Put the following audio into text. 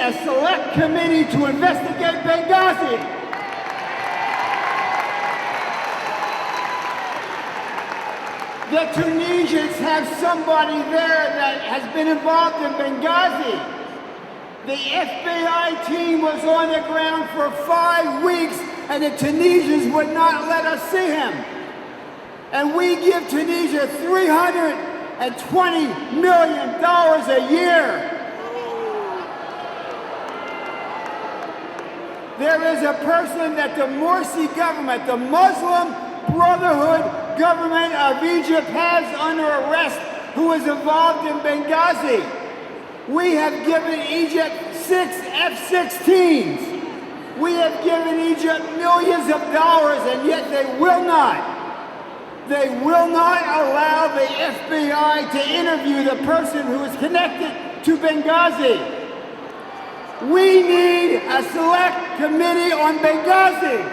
a select committee to investigate Benghazi. The Tunisians have somebody there that has been involved in Benghazi. The FBI team was on the ground for 5 weeks, and the Tunisians would not let us see him. And we give Tunisia $320 million a year. There is a person that the Morsi government, the Muslim Brotherhood government of Egypt, has under arrest who is involved in Benghazi. We have given Egypt 6 F-16s. We have given Egypt millions of dollars, and yet they will not allow the FBI to interview the person who is connected to Benghazi. We need a select committee on Benghazi.